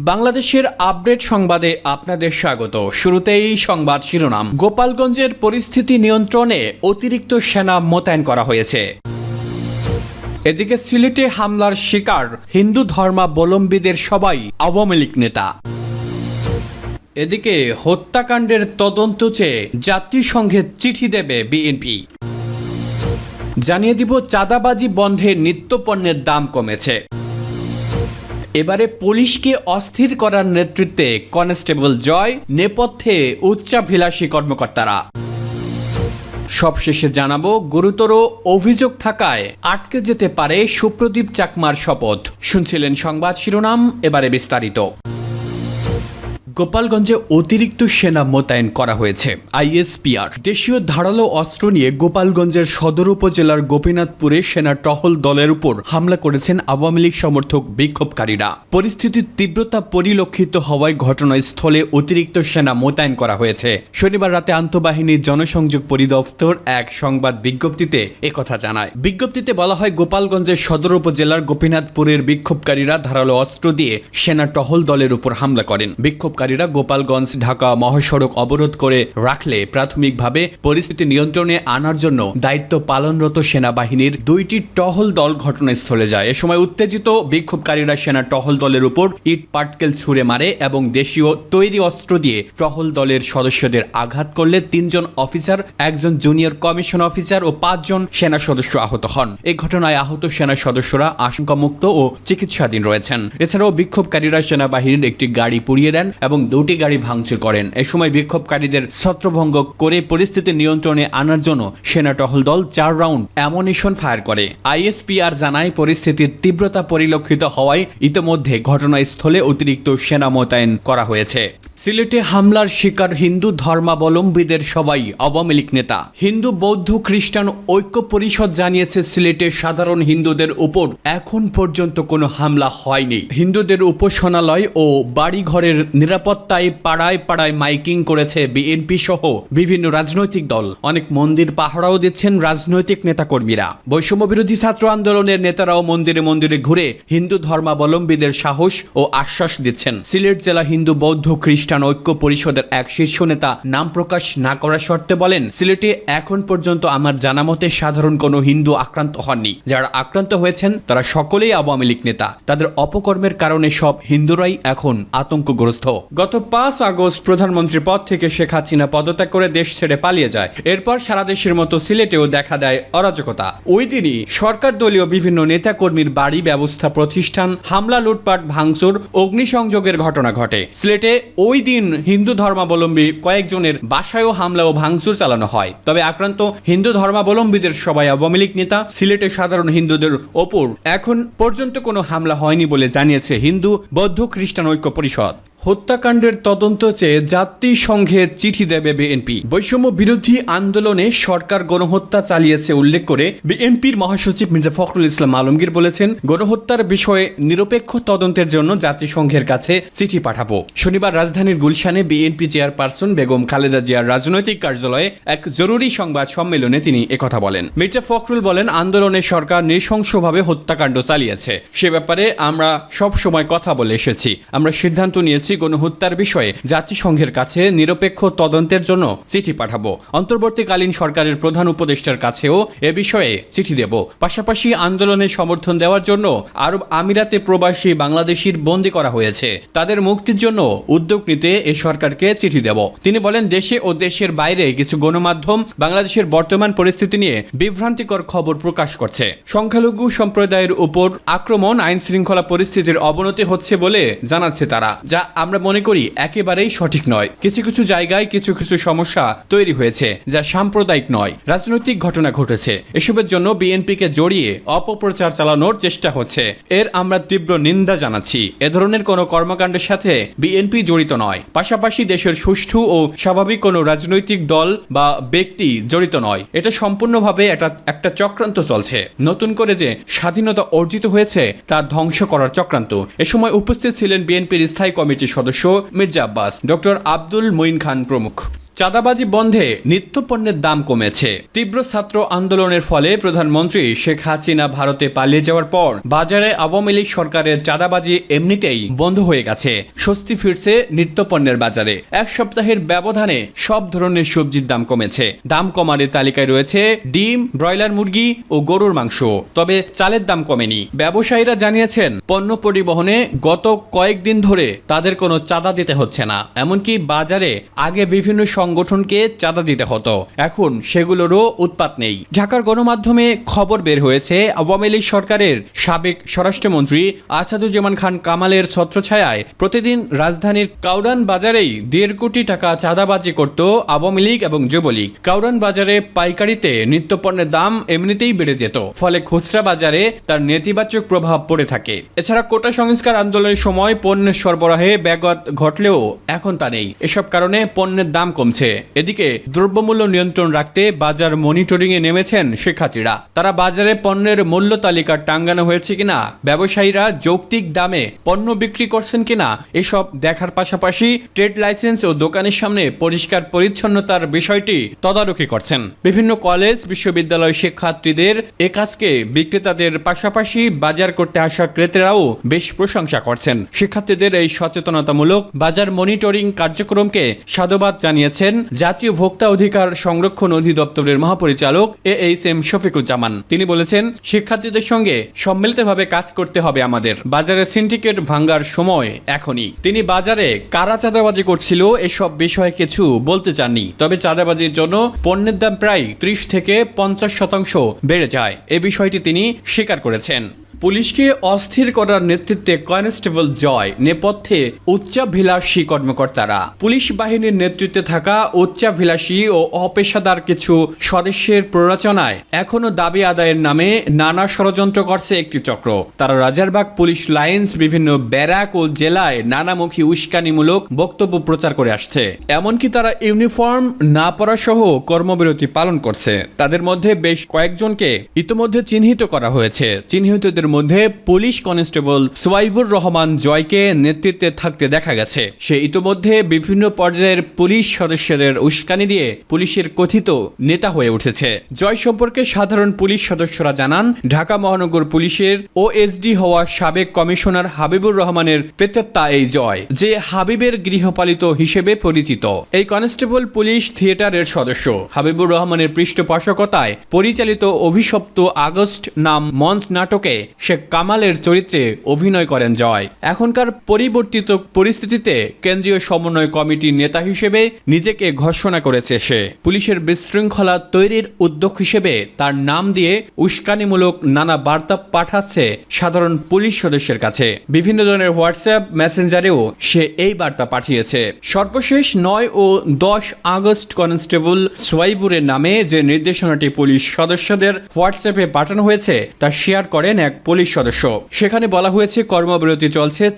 বাংলাদেশের আপডেট সংবাদে আপনাদের স্বাগত। শুরুতেই সংবাদ শিরোনাম। গোপালগঞ্জের পরিস্থিতি নিয়ন্ত্রণে অতিরিক্ত সেনা মোতায়েন করা হয়েছে। এদিকে সিলেটে হামলার শিকার হিন্দু ধর্মাবলম্বীদের সবাই আওয়ামী লীগ নেতা। এদিকে হত্যাকাণ্ডের তদন্ত চেয়ে জাতিসংঘে চিঠি দেবে বিএনপি। জানিয়ে দিব চাঁদাবাজি বন্ধে নিত্যপণ্যের দাম কমেছে। এবারে পুলিশকে অস্থির করার নেতৃত্বে কনস্টেবল জয়, নেপথ্যে উচ্চাভিলাষী কর্মকর্তারা। সবশেষে জানাবো গুরুতর অভিযোগ থাকায় আটকে যেতে পারে সুপ্রদীপ চাকমার শপথ। শুনছিলেন সংবাদ শিরোনাম, এবারে বিস্তারিত। গোপালগঞ্জে অতিরিক্ত সেনা মোতায়েন করা হয়েছে। আইএসপিআর দেশীয় ধারালো অস্ত্র নিয়ে গোপালগঞ্জের সদর উপজেলার গোপীনাথপুরে সেনা টহল দলের উপর হামলা করেছেন আওয়ামী লীগ সমর্থক বিক্ষোভকারীরা। পরিস্থিতির তীব্রতা পরিলক্ষিত হওয়ায় ঘটনাস্থলে অতিরিক্ত সেনা মোতায়েন করা হয়েছে। শনিবার রাতে আন্তঃবাহিনী জনসংযোগ পরিদপ্তর এক সংবাদ বিজ্ঞপ্তিতে একথা জানায়। বিজ্ঞপ্তিতে বলা হয়, গোপালগঞ্জের সদর উপজেলার গোপীনাথপুরের বিক্ষোভকারীরা ধারালো অস্ত্র দিয়ে সেনা টহল দলের উপর হামলা করেন। বিক্ষোভকারীরা গোপালগঞ্জ ঢাকা মহাসড়ক অবরোধ করে রাখলে প্রাথমিকভাবে পরিস্থিতি নিয়ন্ত্রণে আনার জন্য দায়িত্ব পালনরত সেনাবাহিনীর দুইটি টহল দল ঘটনাস্থলে যায়। এ সময় উত্তেজিত বিক্ষোভকারীরা সেনা টহল দলের উপর ইট পাটকেল ছুড়ে মারে এবং দেশীয় তৈরি অস্ত্র দিয়ে টহল দলের সদস্যদের আঘাত করলে 3 জন অফিসার, 1 জন জুনিয়র কমিশন অফিসার ও 5 জন সেনা সদস্য আহত হন। এই ঘটনায় আহত সেনা সদস্যরা আশঙ্কামুক্ত ও চিকিৎসাধীন রয়েছেন। এছাড়াও বিক্ষোভকারীরা সেনাবাহিনীর একটি গাড়ি পুড়িয়ে দেন এবং 2টি গাড়ি ভাঙচুর করেন। এ সময় বিক্ষোভকারীদের ছত্রভঙ্গ করে পরিস্থিতি নিয়ন্ত্রণে আনার জন্য সেনা টহল দল 4 রাউন্ড অ্যামুনিশন ফায়ার করে। আইএসপিআর জানায়, পরিস্থিতির তীব্রতা পরিলক্ষিত হওয়ায় ইতিমধ্যে ঘটনাস্থলে অতিরিক্ত সেনা মোতায়েন করা হয়েছে। সিলেটে হামলার শিকার হিন্দু ধর্মাবলম্বীদের সবাই আওয়ামী লীগ নেতা। হিন্দু, বৌদ্ধ, খ্রিস্টান ঐক্য পরিষদ জানিয়েছে, সিলেটে সাধারণ হিন্দুদের উপর এখন পর্যন্ত কোনো হামলা হয়নি। হিন্দুদের উপাসনালয় ও বাড়িঘরের নিরাপত্তায় পাড়ায় পাড়ায় মাইকিং করেছে বিএনপি সহ বিভিন্ন রাজনৈতিক দল। অনেক মন্দির পাহারাও দিচ্ছেন রাজনৈতিক নেতাকর্মীরা। বৈষম্য বিরোধী ছাত্র আন্দোলনের নেতারাও মন্দিরে মন্দিরে ঘুরে হিন্দু ধর্মাবলম্বীদের সাহস ও আশ্বাস দিচ্ছেন। সিলেট জেলা হিন্দু, বৌদ্ধ, খ্রিস্টান ঐক্য পরিষদের এক শীর্ষ নেতা নাম প্রকাশ না করার শর্তে বলেন, সিলেটে এখন পর্যন্ত আমার জানা মতে সাধারণ কোনো হিন্দু আক্রান্ত হননি। যারা আক্রান্ত হয়েছেন তারা সকলেই আওয়ামী লীগ নেতা। তাদের অপকর্মের কারণে সব হিন্দুরাই এখন আতঙ্কগ্রস্ত। গত 5 আগস্ট প্রধানমন্ত্রী পদ থেকে শেখ হাসিনা পদত্যাগ করে দেশ ছেড়ে পালিয়ে যায়। এরপর সারা দেশের মতো সিলেটেও দেখা দেয় অরাজকতা। ওই দিনই সরকার দলীয় বিভিন্ন নেতাকর্মীর বাড়ি, ব্যবস্থা প্রতিষ্ঠান হামলা, লুটপাট, ভাঙচুর, অগ্নিসংযোগের ঘটনা ঘটে। সিলেটে ওই দিন হিন্দু ধর্মাবলম্বী কয়েকজনের বাসায়ও হামলা ও ভাঙচুর চালানো হয়। তবে আক্রান্ত হিন্দু ধর্মাবলম্বীদের সবাই আওয়ামী লীগ নেতা। সিলেটে সাধারণ হিন্দুদের ওপর এখন পর্যন্ত কোনো হামলা হয়নি বলে জানিয়েছে হিন্দু, বৌদ্ধ, খ্রিস্টান ঐক্য পরিষদ। হত্যাকাণ্ডের তদন্ত চেয়ে জাতিসংঘে চিঠি দেবে বিএনপি। বৈষম্য বিরোধী আন্দোলনে সরকার গণহত্যা চালিয়েছে উল্লেখ করে বিএনপির মহাসচিব মির্জা ফখরুল ইসলাম আলমগীর বলেছেন, গণহত্যার বিষয়ে নিরপেক্ষ তদন্তের জন্য জাতিসংঘের কাছে চিঠি পাঠাবো। শনিবার রাজধানীর গুলশানে বিএনপি চেয়ারপারসন বেগম খালেদা জিয়ার রাজনৈতিক কার্যালয়ে এক জরুরি সংবাদ সম্মেলনে তিনি একথা বলেন। মির্জা ফখরুল বলেন, আন্দোলনে সরকার নৃশংসভাবে হত্যাকাণ্ড চালিয়েছে। সে ব্যাপারে আমরা সব সময় কথা বলে এসেছি। আমরা সিদ্ধান্ত নিয়েছি গণহত্যার বিষয়ে জাতিসংঘের কাছে নিরপেক্ষ তদন্তের জন্য চিঠি পাঠাবো। অন্তর্বর্তীকালীন সরকারের প্রধান উপদেষ্টার কাছেও এ বিষয়ে চিঠি দেব। পাশাপাশি আন্দোলনে সমর্থন দেওয়ার জন্য আরব আমিরাতে প্রবাসী বাংলাদেশির বন্দী করা হয়েছে, তাদের মুক্তির জন্য উদ্যোগ নিতে এ সরকারকে চিঠি দেব। তিনি বলেন, দেশে ও দেশের বাইরে কিছু গণমাধ্যম বাংলাদেশের বর্তমান পরিস্থিতি নিয়ে বিভ্রান্তিকর খবর প্রকাশ করছে। সংখ্যালঘু সম্প্রদায়ের উপর আক্রমণ, আইন শৃঙ্খলা পরিস্থিতির অবনতি হচ্ছে বলে জানাচ্ছে তারা, যা আমরা মনে করি একেবারেই সঠিক নয়। কিছু কিছু জায়গায় কিছু কিছু সমস্যা তৈরি হয়েছে যা সাম্প্রদায়িক নয়, রাজনৈতিক ঘটনা ঘটেছে। এসবের জন্য বিএনপিকে জড়িয়ে অপপ্রচার চালানোর চেষ্টা হচ্ছে। এর আমরা তীব্র নিন্দা জানাচ্ছি। এ ধরনের কোনো কর্মকাণ্ডের সাথে বিএনপি জড়িত নয়। পাশাপাশি দেশের সুষ্ঠু ও স্বাভাবিক কোনো রাজনৈতিক দল বা ব্যক্তি জড়িত নয়। এটা সম্পূর্ণভাবে একটা চক্রান্ত চলছে। নতুন করে যে স্বাধীনতা অর্জিত হয়েছে তা ধ্বংস করার চক্রান্ত। এ সময় উপস্থিত ছিলেন বিএনপির স্থায়ী কমিটির সদস্য মির্জা আব্বাস, ডক্টর আব্দুল মঈন খান প্রমুখ। চাঁদাবাজি বন্ধে নিত্যপণ্যের দাম কমেছে। তীব্র ছাত্র আন্দোলনের ফলে প্রধানমন্ত্রী শেখ হাসিনা ভারতে পালিয়ে যাওয়ার পর বাজারে আওয়ামী লীগ সরকারের চাঁদাবাজি এমনিতেই বন্ধ হয়ে গেছে। স্বস্তি ফিরছে নিত্যপণ্যের বাজারে। এক সপ্তাহের ব্যবধানে সব ধরনের সবজির দাম কমেছে। দাম কমার তালিকায় রয়েছে ডিম, ব্রয়লার মুরগি ও গরুর মাংস। তবে চালের দাম কমেনি। ব্যবসায়ীরা জানিয়েছেন পণ্য পরিবহনে গত কয়েকদিন ধরে তাদের কোনো চাঁদা দিতে হচ্ছে না। এমনকি বাজারে আগে বিভিন্ন সংগঠনকে চাঁদা দিতে হতো, এখন সেগুলোরও উৎপাত নেই। ঢাকার গণমাধ্যমে খবর বের হয়েছে আওয়ামী লীগ সরকারের সাবেক স্বরাষ্ট্রমন্ত্রী আসাদুজ্জামান খান কামালের ছত্রছায়ায় প্রতিদিন রাজধানীর কাউরান বাজারেই 1.5 কোটি টাকা চাঁদাবাজি করত আওয়ামী লীগ এবং যুবলীগ। কাউরান বাজারে পাইকারিতে নিত্যপণ্যের দাম এমনিতেই বেড়ে যেত, ফলে খুচরা বাজারে তার নেতিবাচক প্রভাব পড়ে থাকে। এছাড়া কোটা সংস্কার আন্দোলনের সময় পণ্যের সরবরাহে ব্যাঘাত ঘটলেও এখন তা নেই। এসব কারণে পণ্যের দাম কমছে। এদিকে দ্রব্যমূল্য নিয়ন্ত্রণ রাখতে বাজার মনিটরিং এ নেমেছেন শিক্ষার্থীরা। তারা বাজারে পণ্যের মূল্য তালিকা টাঙ্গানো হয়েছে কিনা, ব্যবসায়ীরা যৌক্তিক দামে পণ্য বিক্রি করছেন কিনা এসব দেখার পাশাপাশি ট্রেড লাইসেন্স ও দোকানের সামনে পরিষ্কার পরিচ্ছন্নতার বিষয়টি তদারকি করছেন। বিভিন্ন কলেজ, বিশ্ববিদ্যালয় শিক্ষার্থীদের এ কাজকে বিক্রেতাদের পাশাপাশি বাজার করতে আসা ক্রেতারাও বেশ প্রশংসা করছেন। শিক্ষার্থীদের এই সচেতনতামূলক বাজার মনিটরিং কার্যক্রমকে সাধুবাদ জানিয়েছেন জাতীয় ভোক্তা অধিকার সংরক্ষণ অধিদপ্তরের মহাপরিচালক AHM শফিকুজ্জামান। তিনি বলেছেন, শিক্ষার্থীদের সঙ্গে সম্মিলিতভাবে কাজ করতে হবে আমাদের। বাজারে সিন্ডিকেট ভাঙ্গার সময় এখনই। তিনি বাজারে কারা চাঁদাবাজি করছিল এসব বিষয়ে কিছু বলতে চাননি। তবে চাঁদাবাজির জন্য পণ্যের দাম প্রায় 30 থেকে 50% বেড়ে যায়, এ বিষয়টি তিনি স্বীকার করেছেন। পুলিশকে অস্থির করার নেতৃত্বে কনস্টেবল জয়, নেপথ্যে উচ্চাভিলাষী কর্মকর্তারা। পুলিশ বাহিনীর নেতৃত্বে থাকা উচ্চাভিলাষী ও অপেশাদার কিছু সদস্যের প্ররোচনায় এখনো দাবি আদায়ের নামে নানা ষড়যন্ত্র করছে একটি চক্র। তারা রাজারবাগ পুলিশ লাইন্স, বিভিন্ন ব্যারাক ও জেলায় নানামুখী উস্কানিমূলক বক্তব্য প্রচার করে আসছে। এমনকি তারা ইউনিফর্ম না পরা সহ কর্মবিরতি পালন করছে। তাদের মধ্যে বেশ কয়েকজনকে ইতোমধ্যে চিহ্নিত করা হয়েছে। চিহ্নিতদের মধ্যে পুলিশ কনস্টেবল সোয়াইবুর রহমান জয়কে নেতৃত্বে থাকতে দেখা গেছে। সে ইতোমধ্যে বিভিন্ন পর্যায়ের পুলিশ সদস্যদের উস্কানি দিয়ে পুলিশের কথিত নেতা হয়ে উঠেছে। জয় সম্পর্কে সাধারণ পুলিশ সদস্যরা জানান, ঢাকা মহানগর পুলিশের OSD হওয়া সাবেক কমিশনার হাবিবুর রহমানের প্রেতাত্মা এই জয়, যে হাবিবের গৃহপালিত হিসেবে পরিচিত। এই কনস্টেবল পুলিশ থিয়েটারের সদস্য। হাবিবুর রহমানের পৃষ্ঠপোষকতায় পরিচালিত অভিশপ্ত আগস্ট নাম মঞ্চ নাটকে শেখ কামালের চরিত্রে অভিনয় করেন জয়। এখনকার পরিবর্তিত পরিস্থিতিতে কেন্দ্রীয় সমন্বয় কমিটির নেতা হিসেবে নিজেকে ঘোষণা করেছে সে। পুলিশের বিশৃঙ্খলা তৈরির উদ্যোগ হিসেবে তার নাম দিয়ে উস্কানিমূলক নানা বার্তা পাঠাচ্ছে সাধারণ পুলিশ সদস্যের কাছে। বিভিন্ন ধরনের হোয়াটসঅ্যাপ মেসেঞ্জারেও সে এই বার্তা পাঠিয়েছে। সর্বশেষ 9 ও 10 আগস্ট কনস্টেবল সোয়াইবুরের নামে যে নির্দেশনাটি পুলিশ সদস্যদের হোয়াটসঅ্যাপে পাঠানো হয়েছে তা শেয়ার করেন এক পুলিশ সদস্য। সেখানে বলা হয়েছে, কর্মবিরতি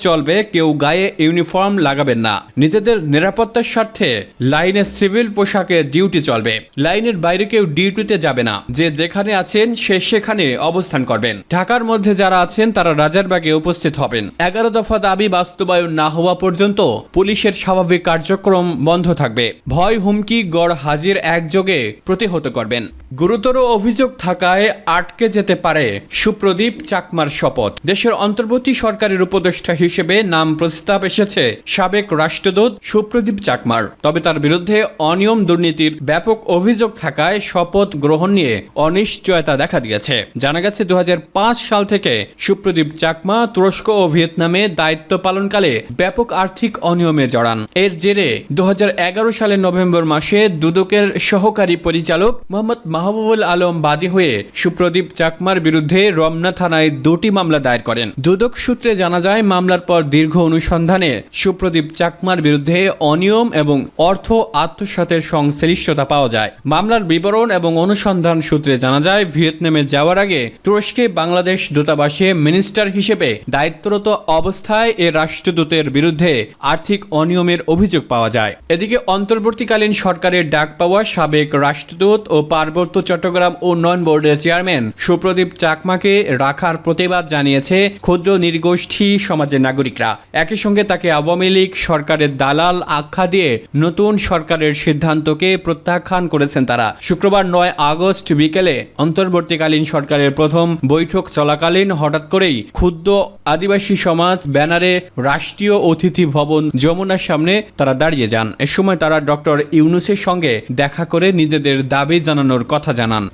চলবে, কেউ গায়ে ইউনিফর্ম লাগাবেন না। নিজেদের নিরাপত্তার স্বার্থে লাইনে সিভিল পোশাকে ডিউটি চলবে। লাইনের বাইরে কেউ ডিউটিতে যাবে না। যে যেখানে আছেন সে সেখানে অবস্থান করবেন। ঢাকার মধ্যে যারা আছেন তারা রাজারবাগে উপস্থিত হবেন। 11 দফা দাবি বাস্তবায়ন না হওয়া পর্যন্ত পুলিশের স্বাভাবিক কার্যক্রম বন্ধ থাকবে। ভয়, হুমকি, গড় হাজির একযোগে প্রতিহত করবেন। গুরুতর অভিযোগ থাকায় আটকে যেতে পারে সুপ্রদীপ চাকমার শপথ। দেশের অন্তর্বর্তী সরকারের উপদেষ্টা হিসেবে নাম প্রস্তাব এসেছে সাবেক রাষ্ট্রদূত সুপ্রদীপ চাকমার। তবে তার বিরুদ্ধে অনিয়ম, দুর্নীতির ব্যাপক অভিযোগ থাকায় শপথ গ্রহণ নিয়ে অনিশ্চয়তা দেখা দিয়েছে। জানা গেছে 2005 সাল থেকে সুপ্রদীপ চাকমা তুরস্ক ও ভিয়েতনামে দায়িত্ব পালনকালে ব্যাপক আর্থিক অনিয়মে জড়ান। এর জেরে 2011 সালের নভেম্বর মাসে দুদকের সহকারী পরিচালক মোহাম্মদ মাহবুবুল আলম বাদী হয়ে সুপ্রদীপ চাকমার বিরুদ্ধে রমনা থানায় 2টি মামলা দায়ের করেন। দুদক সূত্রে জানা যায়, মামলার পর দীর্ঘ অনুসন্ধানে সুপ্রদীপ চাকমার বিরুদ্ধে অনিয়ম এবং অর্থ আত্মসাতের সংশ্লিষ্টতা পাওয়া যায়। মামলার বিবরণ এবং অনুসন্ধান সূত্রে জানা যায়, ভিয়েতনামে যাওয়ার আগে তুরস্কে বাংলাদেশ দূতাবাসে মিনিস্টার হিসেবে দায়িত্বরত অবস্থায় এ রাষ্ট্রদূতের বিরুদ্ধে আর্থিক অনিয়মের অভিযোগ পাওয়া যায়। এদিকে অন্তর্বর্তীকালীন সরকারের ডাক পাওয়া সাবেক রাষ্ট্রদূত ও পার্বত্য চট্টগ্রাম উন্নয়ন বোর্ডের চেয়ারম্যান সুপ্রদীপ চাকমাকে রাখা তার প্রতিবাদ জানিয়েছে ক্ষুদ্র নৃগোষ্ঠী সমাজের নাগরিকরা। একই সঙ্গে তাকে আওয়ামী লীগ সরকারের দালাল আখ্যা দিয়ে নতুন সরকারের সিদ্ধান্তকে প্রত্যাখ্যান করেছেন তারা। শুক্রবার 9 আগস্ট বিকেলে অন্তর্বর্তীকালীন সরকারের প্রথম বৈঠক চলাকালীন হঠাৎ করেই ক্ষুদ্র আদিবাসী সমাজ ব্যানারে রাষ্ট্রীয় অতিথি ভবন যমুনার সামনে তারা দাঁড়িয়ে যান। এ সময় তারা ডক্টর ইউনূসের সঙ্গে দেখা করে নিজেদের দাবি জানানোর কথা জানান।